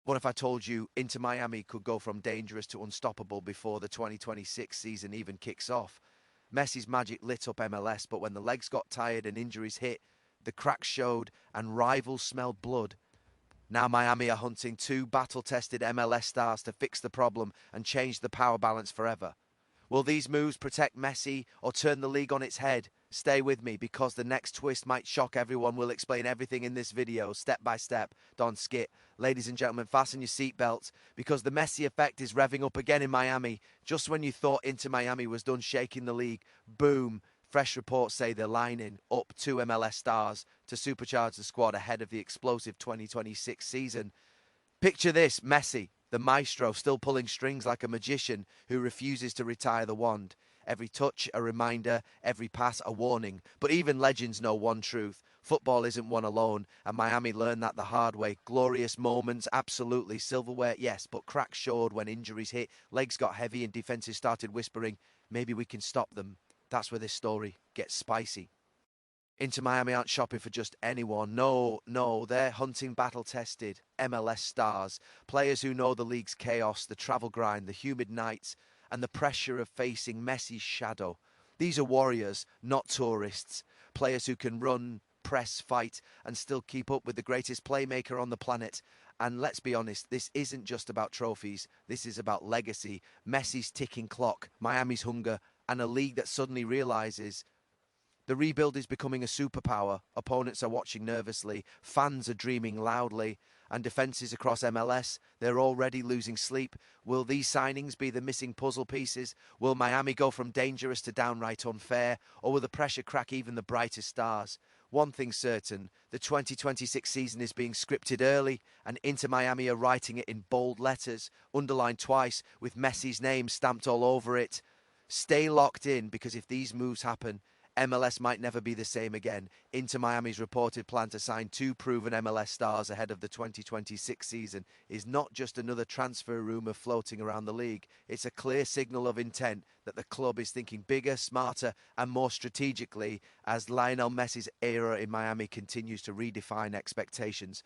What if I told you Inter Miami could go from dangerous to unstoppable before the 2026 season even kicks off? Messi's magic lit up MLS, but when the legs got tired and injuries hit, the cracks showed and rivals smelled blood. Now Miami are hunting two battle-tested MLS stars to fix the problem and change the power balance forever. Will these moves protect Messi or turn the league on its head? Stay with me because the next twist might shock everyone. We'll explain everything in this video, step by step. Don't skip. Ladies and gentlemen, fasten your seatbelts because the Messi effect is revving up again in Miami. Just when you thought Inter Miami was done shaking the league, boom. Fresh reports say they're lining up two MLS stars to supercharge the squad ahead of the explosive 2026 season. Picture this, Messi, the maestro, still pulling strings like a magician who refuses to retire the wand. Every touch a reminder, every pass a warning. But even legends know one truth. Football isn't won alone, and Miami learned that the hard way. Glorious moments, absolutely. Silverware, yes, but cracks showed when injuries hit, legs got heavy and defenses started whispering, maybe we can stop them. That's where this story gets spicy. Inter Miami aren't shopping for just anyone. No, they're hunting battle-tested MLS stars, players who know the league's chaos, the travel grind, the humid nights, and the pressure of facing Messi's shadow. These are warriors, not tourists, players who can run, press, fight, and still keep up with the greatest playmaker on the planet. And let's be honest, this isn't just about trophies. This is about legacy, Messi's ticking clock, Miami's hunger, and a league that suddenly realizes the rebuild is becoming a superpower. Opponents are watching nervously, fans are dreaming loudly, and defenses across MLS, they're already losing sleep. Will these signings be the missing puzzle pieces? Will Miami go from dangerous to downright unfair? Or will the pressure crack even the brightest stars? One thing's certain, the 2026 season is being scripted early, and Inter Miami are writing it in bold letters, underlined twice, with Messi's name stamped all over it. Stay locked in, because if these moves happen, MLS might never be the same again. Inter Miami's reported plan to sign two proven MLS stars ahead of the 2026 season is not just another transfer rumour floating around the league. It's a clear signal of intent that the club is thinking bigger, smarter and more strategically as Lionel Messi's era in Miami continues to redefine expectations.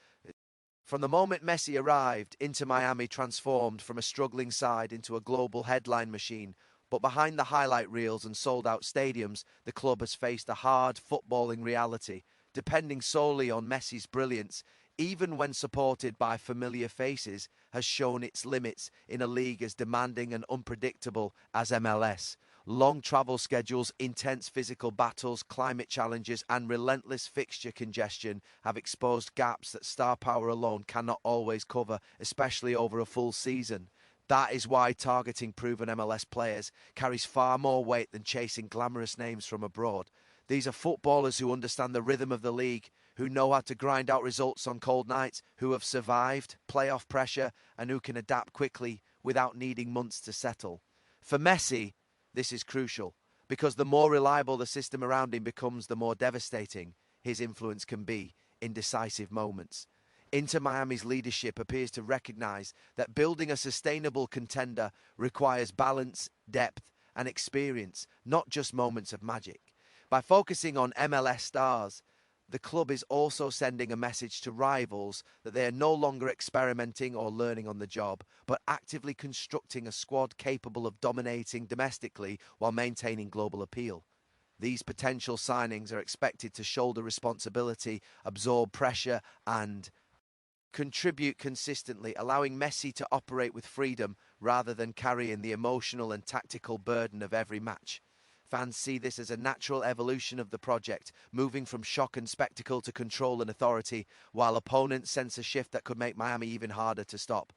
From the moment Messi arrived, Inter Miami transformed from a struggling side into a global headline machine. But behind the highlight reels and sold-out stadiums, the club has faced a hard footballing reality, depending solely on Messi's brilliance, even when supported by familiar faces, has shown its limits in a league as demanding and unpredictable as MLS. Long travel schedules, intense physical battles, climate challenges, and relentless fixture congestion have exposed gaps that star power alone cannot always cover, especially over a full season. That is why targeting proven MLS players carries far more weight than chasing glamorous names from abroad. These are footballers who understand the rhythm of the league, who know how to grind out results on cold nights, who have survived playoff pressure, and who can adapt quickly without needing months to settle. For Messi, this is crucial, because the more reliable the system around him becomes, the more devastating his influence can be in decisive moments. Inter Miami's leadership appears to recognize that building a sustainable contender requires balance, depth, and experience, not just moments of magic. By focusing on MLS stars, the club is also sending a message to rivals that they are no longer experimenting or learning on the job, but actively constructing a squad capable of dominating domestically while maintaining global appeal. These potential signings are expected to shoulder responsibility, absorb pressure, and contribute consistently, allowing Messi to operate with freedom rather than carrying the emotional and tactical burden of every match. Fans see this as a natural evolution of the project, moving from shock and spectacle to control and authority, while opponents sense a shift that could make Miami even harder to stop.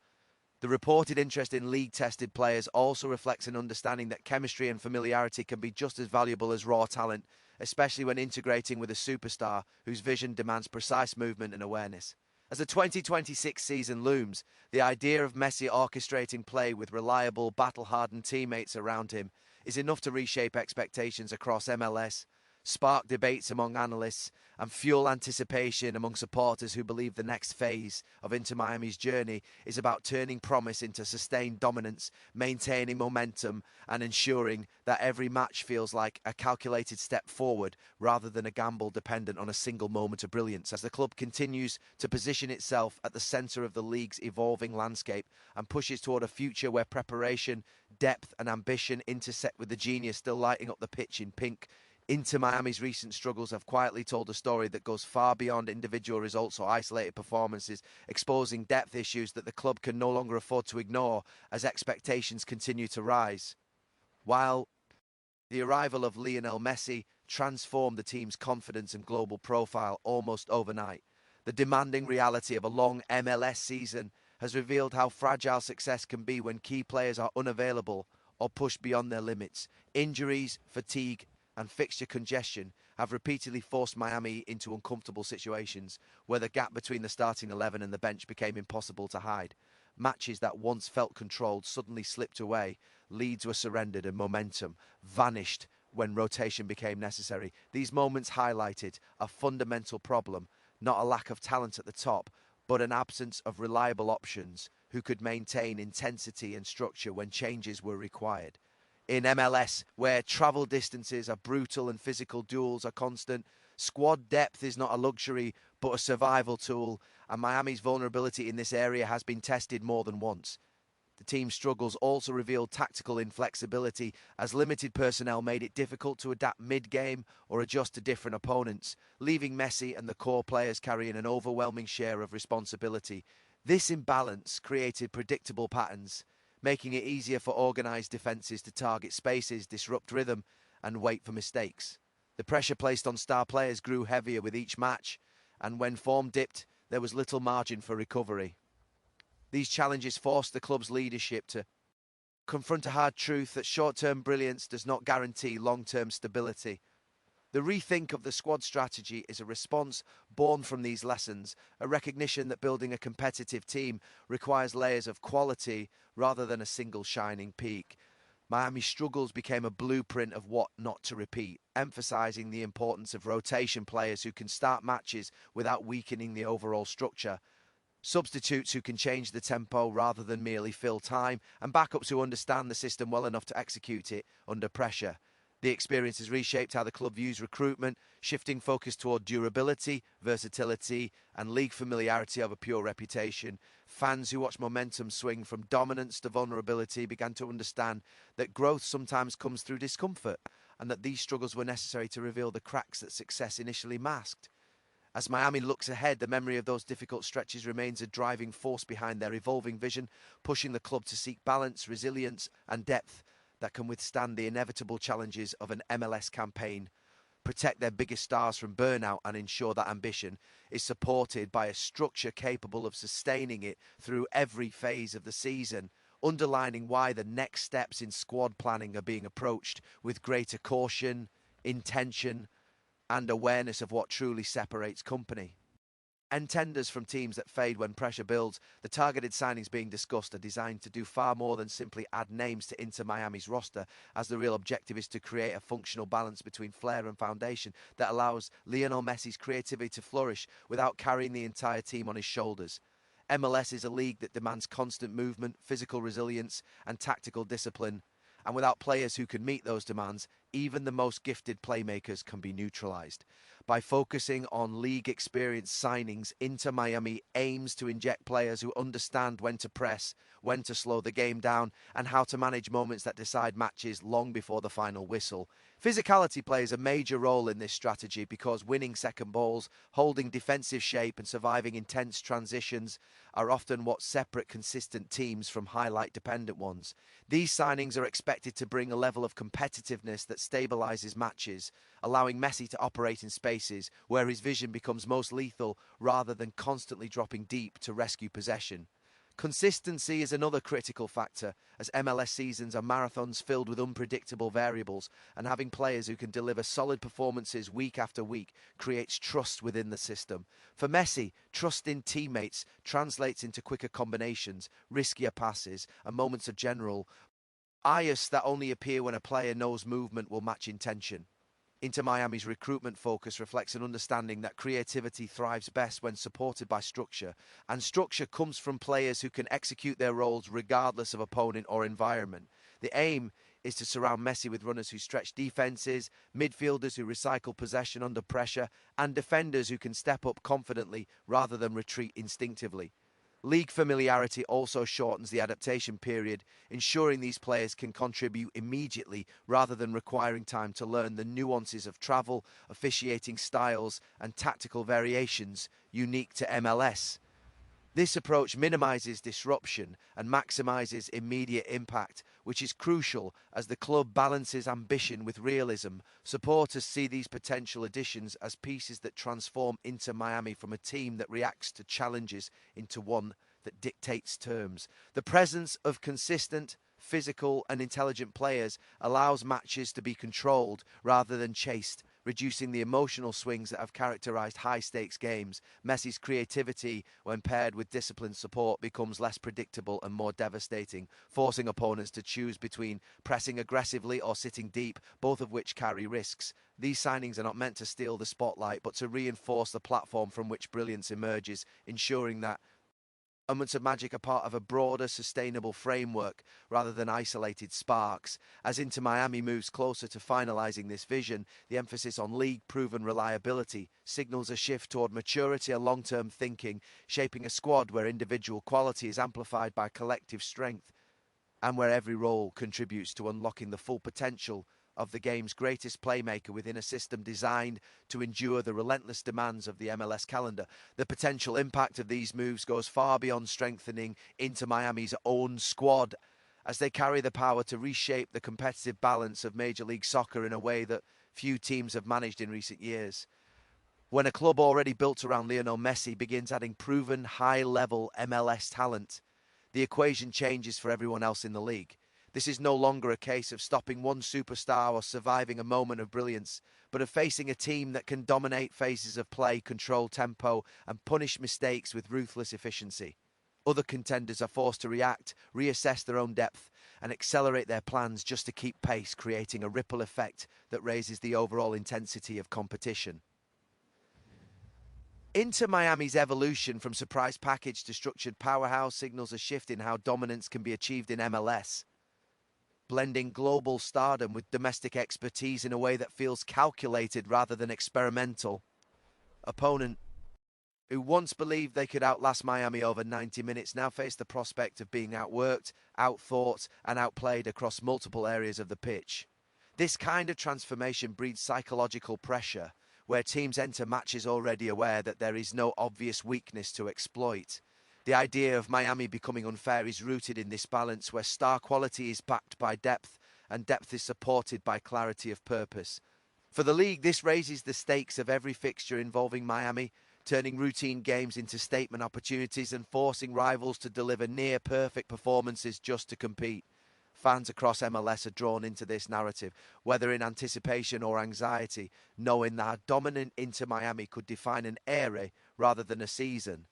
The reported interest in league-tested players also reflects an understanding that chemistry and familiarity can be just as valuable as raw talent, especially when integrating with a superstar whose vision demands precise movement and awareness. As the 2026 season looms, the idea of Messi orchestrating play with reliable, battle-hardened teammates around him is enough to reshape expectations across MLS. spark debates among analysts, and fuel anticipation among supporters who believe the next phase of Inter Miami's journey is about turning promise into sustained dominance, maintaining momentum, and ensuring that every match feels like a calculated step forward rather than a gamble dependent on a single moment of brilliance. As the club continues to position itself at the centre of the league's evolving landscape and pushes toward a future where preparation, depth, and ambition intersect with the genius still lighting up the pitch in pink, Inter Miami's recent struggles have quietly told a story that goes far beyond individual results or isolated performances, exposing depth issues that the club can no longer afford to ignore as expectations continue to rise. While the arrival of Lionel Messi transformed the team's confidence and global profile almost overnight, the demanding reality of a long MLS season has revealed how fragile success can be when key players are unavailable or pushed beyond their limits. Injuries, fatigue, and fixture congestion have repeatedly forced Miami into uncomfortable situations where the gap between the starting 11 and the bench became impossible to hide. Matches that once felt controlled suddenly slipped away, leads were surrendered, and momentum vanished when rotation became necessary. These moments highlighted a fundamental problem, not a lack of talent at the top, but an absence of reliable options who could maintain intensity and structure when changes were required. In MLS, where travel distances are brutal and physical duels are constant, squad depth is not a luxury but a survival tool, and Miami's vulnerability in this area has been tested more than once. The team's struggles also revealed tactical inflexibility, as limited personnel made it difficult to adapt mid-game or adjust to different opponents, leaving Messi and the core players carrying an overwhelming share of responsibility. This imbalance created predictable patterns, making it easier for organised defences to target spaces, disrupt rhythm, and wait for mistakes. The pressure placed on star players grew heavier with each match, and when form dipped, there was little margin for recovery. These challenges forced the club's leadership to confront a hard truth that short-term brilliance does not guarantee long-term stability. The rethink of the squad strategy is a response born from these lessons, a recognition that building a competitive team requires layers of quality rather than a single shining peak. Miami's struggles became a blueprint of what not to repeat, emphasising the importance of rotation players who can start matches without weakening the overall structure, substitutes who can change the tempo rather than merely fill time, and backups who understand the system well enough to execute it under pressure. The experience has reshaped how the club views recruitment, shifting focus toward durability, versatility, and league familiarity over pure reputation. Fans who watch momentum swing from dominance to vulnerability began to understand that growth sometimes comes through discomfort, and that these struggles were necessary to reveal the cracks that success initially masked. As Miami looks ahead, the memory of those difficult stretches remains a driving force behind their evolving vision, pushing the club to seek balance, resilience, and depth that can withstand the inevitable challenges of an MLS campaign, protect their biggest stars from burnout, and ensure that ambition is supported by a structure capable of sustaining it through every phase of the season, underlining why the next steps in squad planning are being approached with greater caution, intention, and awareness of what truly separates company. And tenders from teams that fade when pressure builds, the targeted signings being discussed are designed to do far more than simply add names to Inter Miami's roster, as the real objective is to create a functional balance between flair and foundation that allows Lionel Messi's creativity to flourish without carrying the entire team on his shoulders. MLS is a league that demands constant movement, physical resilience, and tactical discipline, and without players who can meet those demands, even the most gifted playmakers can be neutralised. By focusing on league experience signings, Inter Miami aims to inject players who understand when to press, when to slow the game down, and how to manage moments that decide matches long before the final whistle. Physicality plays a major role in this strategy because winning second balls, holding defensive shape, and surviving intense transitions are often what separate consistent teams from highlight-dependent ones. These signings are expected to bring a level of competitiveness that stabilises matches, allowing Messi to operate in spaces where his vision becomes most lethal rather than constantly dropping deep to rescue possession. Consistency is another critical factor, as MLS seasons are marathons filled with unpredictable variables, and having players who can deliver solid performances week after week creates trust within the system. For Messi, trust in teammates translates into quicker combinations, riskier passes, and moments of general bias that only appear when a player knows movement will match intention. Inter Miami's recruitment focus reflects an understanding that creativity thrives best when supported by structure, and structure comes from players who can execute their roles regardless of opponent or environment. The aim is to surround Messi with runners who stretch defenses, midfielders who recycle possession under pressure, and defenders who can step up confidently rather than retreat instinctively. League familiarity also shortens the adaptation period, ensuring these players can contribute immediately rather than requiring time to learn the nuances of travel, officiating styles, and tactical variations unique to MLS. This approach minimizes disruption and maximizes immediate impact, which is crucial as the club balances ambition with realism. Supporters see these potential additions as pieces that transform Inter Miami from a team that reacts to challenges into one that dictates terms. The presence of consistent, physical, and intelligent players allows matches to be controlled rather than chased, reducing the emotional swings that have characterized high-stakes games. Messi's creativity, when paired with disciplined support, becomes less predictable and more devastating, forcing opponents to choose between pressing aggressively or sitting deep, both of which carry risks. These signings are not meant to steal the spotlight, but to reinforce the platform from which brilliance emerges, ensuring that moments of magic are part of a broader, sustainable framework rather than isolated sparks. As Inter Miami moves closer to finalising this vision, the emphasis on league-proven reliability signals a shift toward maturity and long-term thinking, shaping a squad where individual quality is amplified by collective strength and where every role contributes to unlocking the full potential of the game's greatest playmaker within a system designed to endure the relentless demands of the MLS calendar. The potential impact of these moves goes far beyond strengthening Inter Miami's own squad, as they carry the power to reshape the competitive balance of Major League Soccer in a way that few teams have managed in recent years. When a club already built around Lionel Messi begins adding proven high-level MLS talent, the equation changes for everyone else in the league. This is no longer a case of stopping one superstar or surviving a moment of brilliance, but of facing a team that can dominate phases of play, control tempo, and punish mistakes with ruthless efficiency. Other contenders are forced to react, reassess their own depth, and accelerate their plans just to keep pace, creating a ripple effect that raises the overall intensity of competition. Inter Miami's evolution from surprise package to structured powerhouse signals a shift in how dominance can be achieved in MLS, blending global stardom with domestic expertise in a way that feels calculated rather than experimental. Opponent who once believed they could outlast Miami over 90 minutes now face the prospect of being outworked, outthought, and outplayed across multiple areas of the pitch. This kind of transformation breeds psychological pressure, where teams enter matches already aware that there is no obvious weakness to exploit. The idea of Miami becoming unfair is rooted in this balance where star quality is backed by depth and depth is supported by clarity of purpose. For the league, this raises the stakes of every fixture involving Miami, turning routine games into statement opportunities and forcing rivals to deliver near-perfect performances just to compete. Fans across MLS are drawn into this narrative, whether in anticipation or anxiety, knowing that a dominant Inter Miami could define an era rather than a season.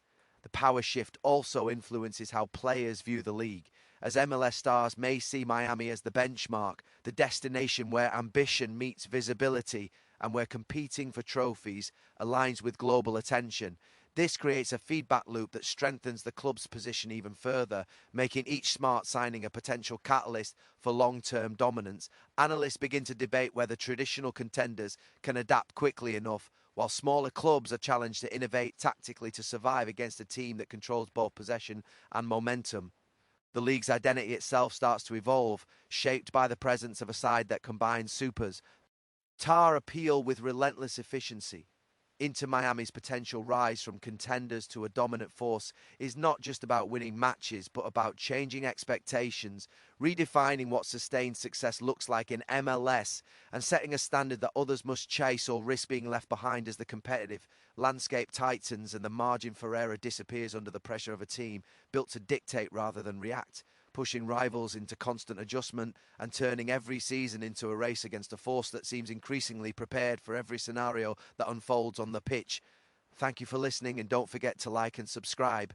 The power shift also influences how players view the league, as MLS stars may see Miami as the benchmark, the destination where ambition meets visibility and where competing for trophies aligns with global attention. This creates a feedback loop that strengthens the club's position even further, making each smart signing a potential catalyst for long-term dominance. Analysts begin to debate whether traditional contenders can adapt quickly enough, while smaller clubs are challenged to innovate tactically to survive against a team that controls both possession and momentum. The league's identity itself starts to evolve, shaped by the presence of a side that combines supers, star appeal with relentless efficiency. Inter Miami's potential rise from contenders to a dominant force is not just about winning matches, but about changing expectations, redefining what sustained success looks like in MLS, and setting a standard that others must chase or risk being left behind as the competitive landscape tightens and the margin for error disappears under the pressure of a team built to dictate rather than react, pushing rivals into constant adjustment and turning every season into a race against a force that seems increasingly prepared for every scenario that unfolds on the pitch. Thank you for listening, and don't forget to like and subscribe.